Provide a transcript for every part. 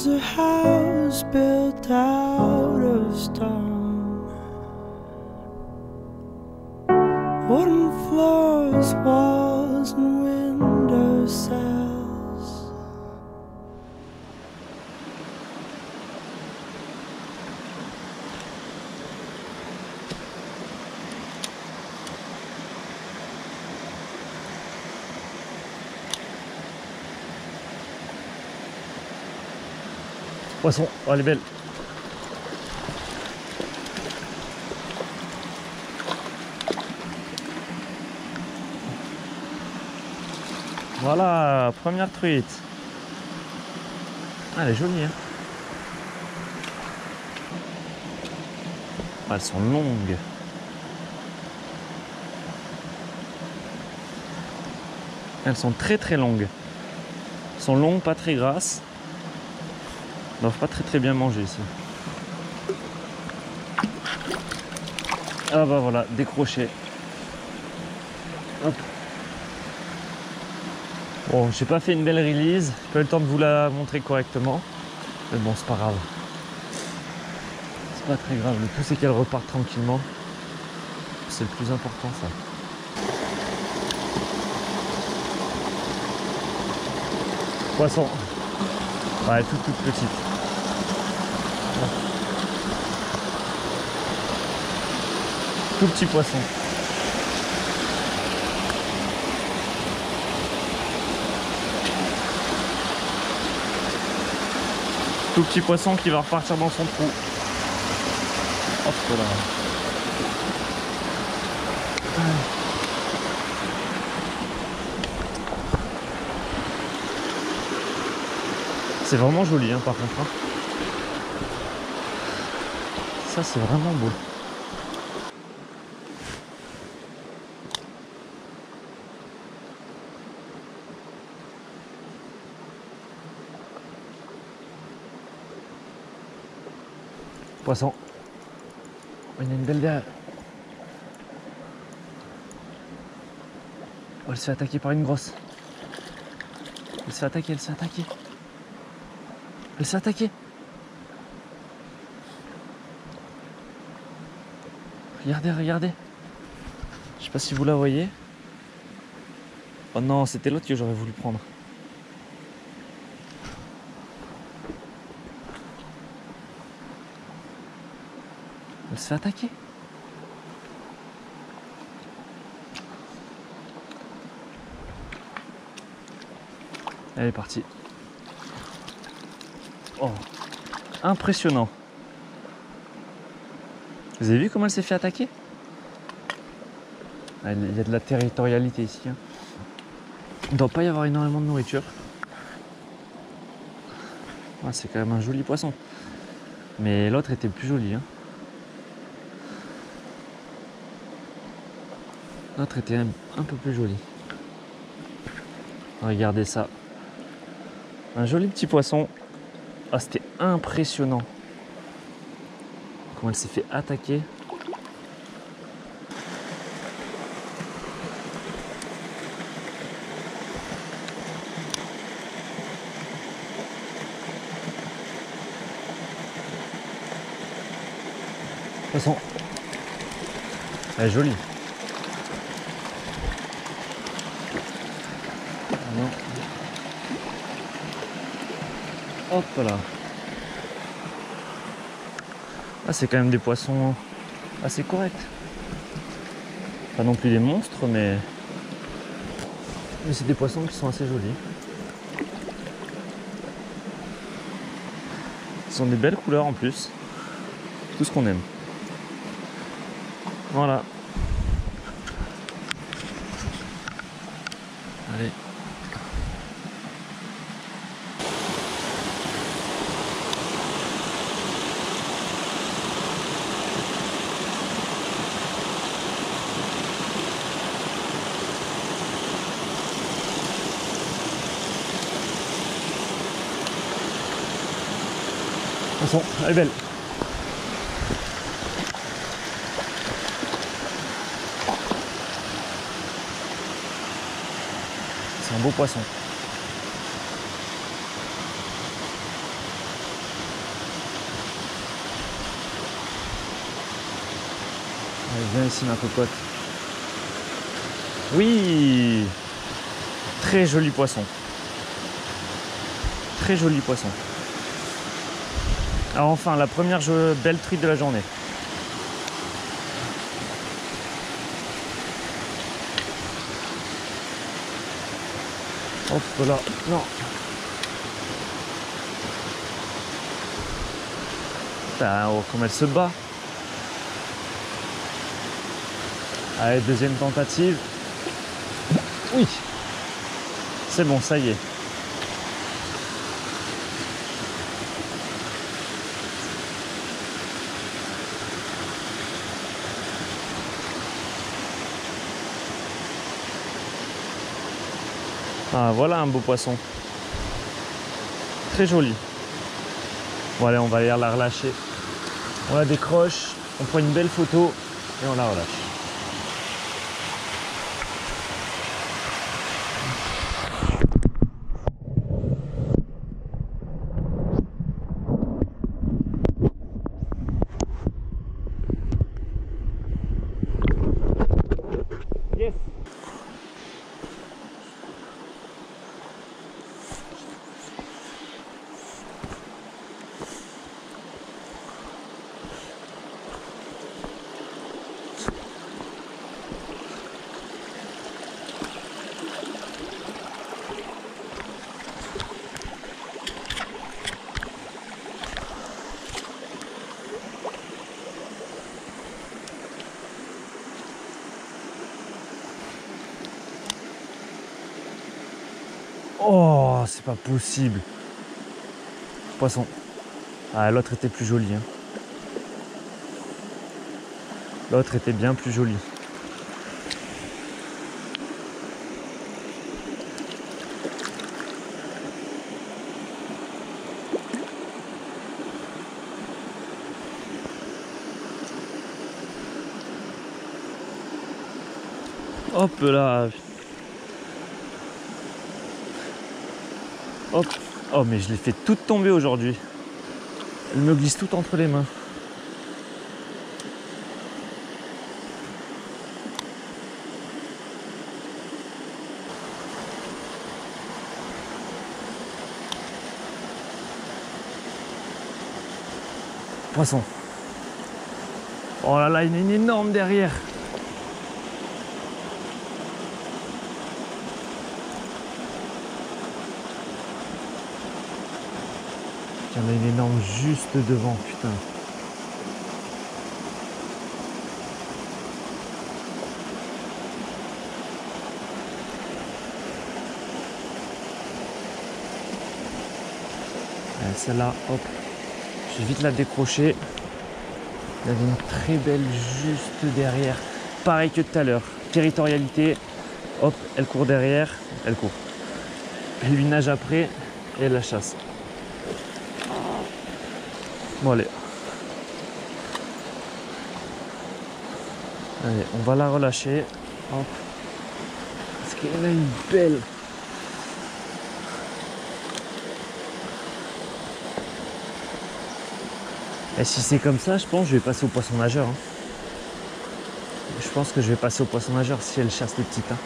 was a house built out of stone. Wooden floors, walls and window cells. Poisson, oh, elle est belle. Voilà, première truite. Ah, elle est jolie, hein. Ah, elles sont longues. Elles sont très très longues. Elles sont longues, pas très grasses. Elles doivent pas très bien manger ici. Ah bah voilà, décroché. Hop. Bon, j'ai pas fait une belle release, j'ai pas eu le temps de vous la montrer correctement. Mais bon, c'est pas grave. C'est pas très grave, le tout c'est qu'elle repart tranquillement. C'est le plus important ça. Poisson. Ouais, toute petite. Tout petit poisson. Tout petit poisson qui va repartir dans son trou. Hop là. C'est vraiment joli hein, par contre. Hein. Ça c'est vraiment beau. Poisson. Il y en a une belle derrière. Oh, elle se fait attaquer par une grosse. Elle se fait attaquer, elle se fait attaquer. Elle se fait attaquer. Regardez, regardez. Je sais pas si vous la voyez. Oh non, c'était l'autre que j'aurais voulu prendre. Elle se fait attaquer. Elle est partie. Oh, impressionnant. Vous avez vu comment elle s'est fait attaquer? Il y a de la territorialité ici. Hein. Il ne doit pas y avoir énormément de nourriture. Ah, c'est quand même un joli poisson. Mais l'autre était plus joli. Hein. L'autre était un peu plus joli. Regardez ça. Un joli petit poisson. Ah, c'était impressionnant. Comment elle s'est fait attaquer. Poisson. Elle est jolie. Non. Hop là. Ah, c'est quand même des poissons assez corrects. Pas non plus des monstres, mais c'est des poissons qui sont assez jolis. Ils ont des belles couleurs en plus. Tout ce qu'on aime. Voilà. Allez. Poisson, elle est belle. C'est un beau poisson. Allez, viens ici ma cocotte. Oui, très joli poisson. Très joli poisson. Alors enfin, la première belle truite de la journée. Hop là, non. Putain, oh, comme elle se bat. Allez, deuxième tentative. Oui. C'est bon, ça y est. Ah, voilà un beau poisson. Très joli. Bon, allez, on va aller la relâcher. On la décroche, on prend une belle photo et on la relâche. Yes. Oh, c'est pas possible. Poisson. Ah, l'autre était plus jolie. Hein. L'autre était bien plus jolie. Hop là. Hop. Oh, mais je l'ai fait toute tomber aujourd'hui. Elle me glisse tout entre les mains. Poisson. Oh là là, il y en a une énorme derrière. Il y en a une énorme juste devant, putain. Celle-là, hop, je vais vite la décrocher. Il y avait une très belle juste derrière. Pareil que tout à l'heure. Territorialité, hop, elle court derrière, elle court. Elle lui nage après et elle la chasse. Bon, allez. Allez, on va la relâcher. Hop. Parce qu'elle a une belle. Et si c'est comme ça, je pense que je vais passer au poisson nageur. Hein. Je pense que je vais passer au poisson nageur si elle chasse les petites. Hein.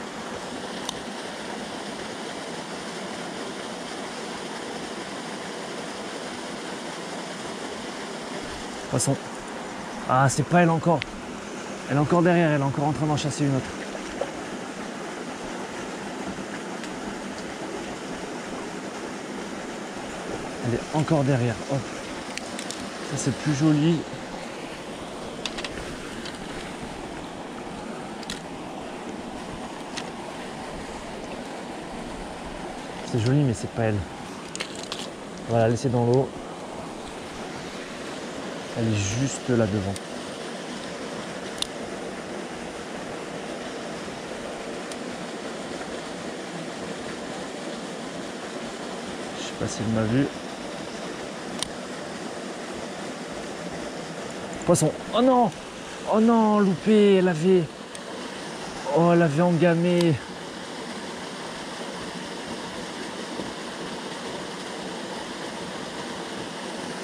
Poisson. Ah, c'est pas elle encore. Elle est encore derrière, elle est encore en train d'en chasser une autre. Elle est encore derrière. Hop. Ça, c'est plus joli. C'est joli, mais c'est pas elle. On va la laisser dans l'eau. Elle est juste là devant. Je sais pas si elle m'a vu. Poisson. Oh non! Oh non, loupé, elle avait. Oh, elle avait engamé.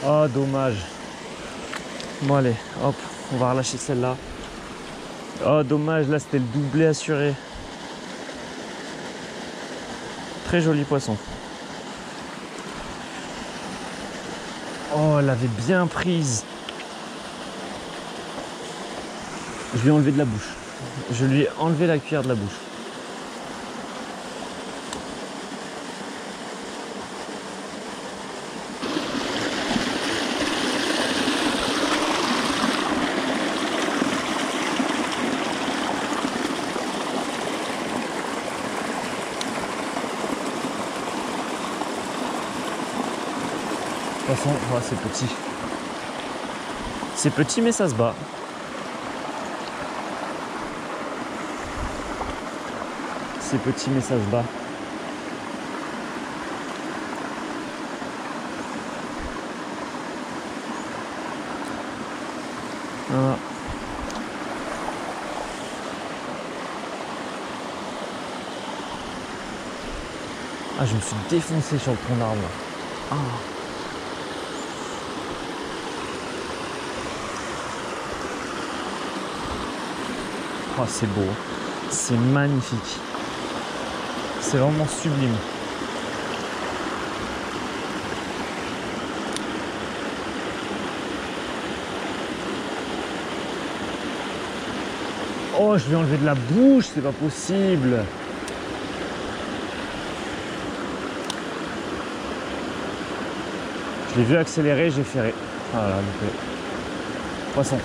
Oh, dommage. Bon, allez, hop, on va relâcher celle-là. Oh dommage, là c'était le doublé assuré. Très joli poisson. Oh, elle avait bien prise. Je lui ai enlevé de la bouche. Je lui ai enlevé la cuillère de la bouche. De toute façon, oh, c'est petit. C'est petit mais ça se bat. C'est petit mais ça se bat. Voilà. Ah, je me suis défoncé sur le tronc d'arbre. Ah. Oh, c'est beau, c'est magnifique, c'est vraiment sublime. Oh, je vais enlever de la bouche, c'est pas possible. Je l'ai vu accélérer, j'ai ferré. Voilà, loupé. Poisson.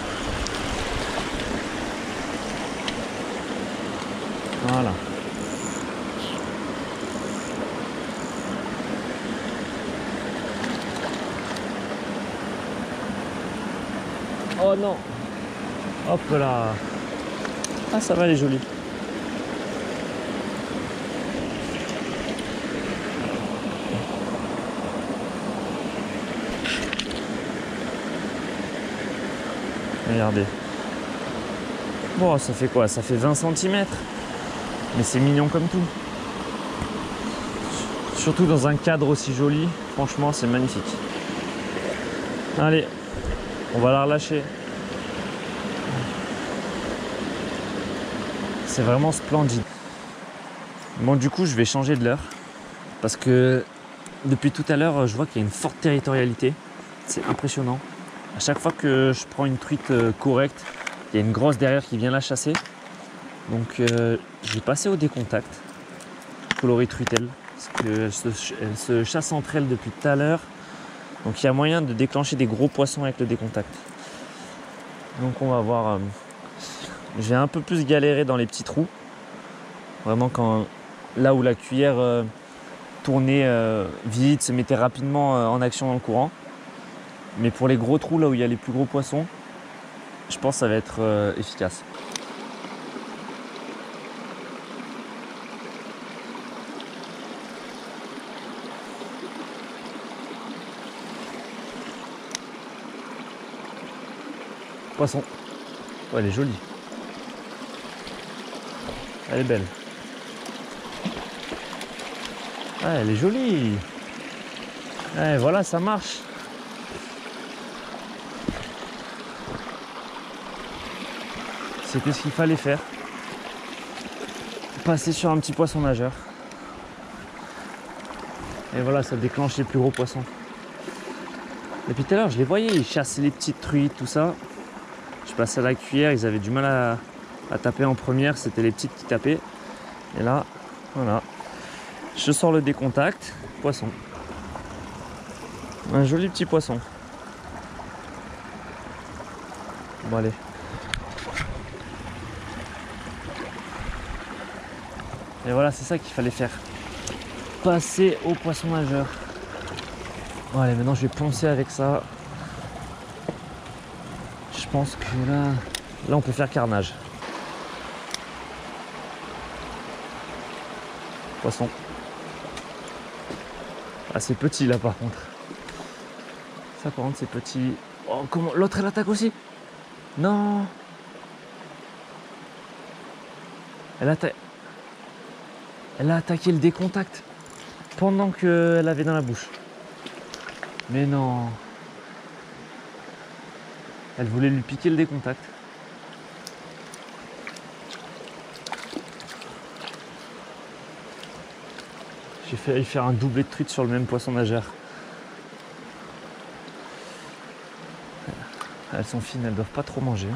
Voilà. Oh non. Hop là. Ah, ça va, elle est jolie. Regardez. Bon, ça fait quoi? Ça fait 20 cm. Mais c'est mignon comme tout. Surtout dans un cadre aussi joli. Franchement, c'est magnifique. Allez, on va la relâcher. C'est vraiment splendide. Bon, du coup, je vais changer de leurre. Parce que depuis tout à l'heure, je vois qu'il y a une forte territorialité. C'est impressionnant. À chaque fois que je prends une truite correcte, il y a une grosse derrière qui vient la chasser. Donc je vais passer au décontact, coloris truitelle, parce qu'elles se chassent entre elles depuis tout à l'heure. Donc il y a moyen de déclencher des gros poissons avec le décontact. Donc on va voir. Je vais un peu plus galérer dans les petits trous. Vraiment là où la cuillère tournait vite, se mettait rapidement en action dans le courant. Mais pour les gros trous, là où il y a les plus gros poissons, je pense que ça va être efficace. Poisson. Oh, elle est jolie. Elle est belle. Ah, elle est jolie. Ouais, voilà, ça marche. C'était ce qu'il fallait faire. Passer sur un petit poisson nageur. Et voilà, ça déclenche les plus gros poissons. Depuis tout à l'heure, je les voyais, ils chassaient les petites truites, tout ça. Je passais à la cuillère, ils avaient du mal à taper en première, c'était les petites qui tapaient. Et là, voilà. Je sors le décontact, poisson. Un joli petit poisson. Bon, allez. Et voilà, c'est ça qu'il fallait faire. Passer au poisson nageur. Bon, allez, maintenant je vais poncer avec ça. Je pense que là on peut faire carnage. Poisson. Ah, c'est petit là par contre. Ça par contre c'est petit. Oh, comment l'autre elle attaque aussi? Non. Elle a attaqué le décontact pendant qu'elle avait dans la bouche. Mais non. Elle voulait lui piquer le décontact. J'ai failli faire un doublé de truite sur le même poisson nageur. Elles sont fines, elles doivent pas trop manger.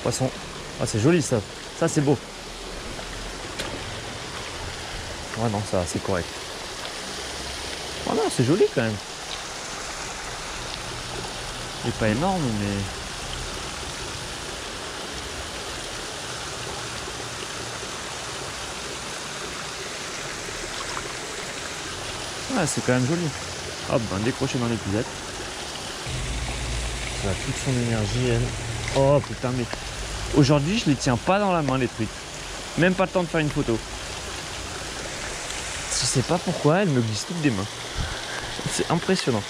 Poisson. Ah, c'est joli ça. Ça c'est beau. Ouais non, ça c'est correct. Oh non, c'est joli quand même. Il est pas énorme mais... Ouais, c'est quand même joli. Hop, ben décroché dans l'épisode. Elle a toute son énergie, elle. Oh putain, mais aujourd'hui, je les tiens pas dans la main, les truites. Même pas le temps de faire une photo. Je sais pas pourquoi, elles me glissent toutes des mains. C'est impressionnant.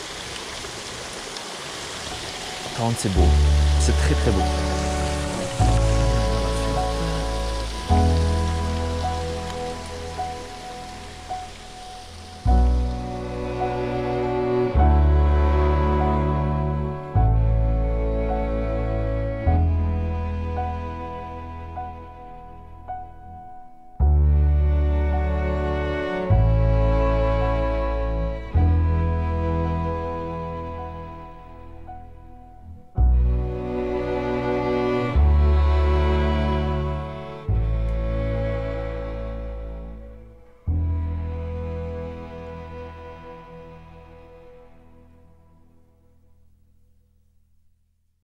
Par contre, c'est beau. C'est très très beau.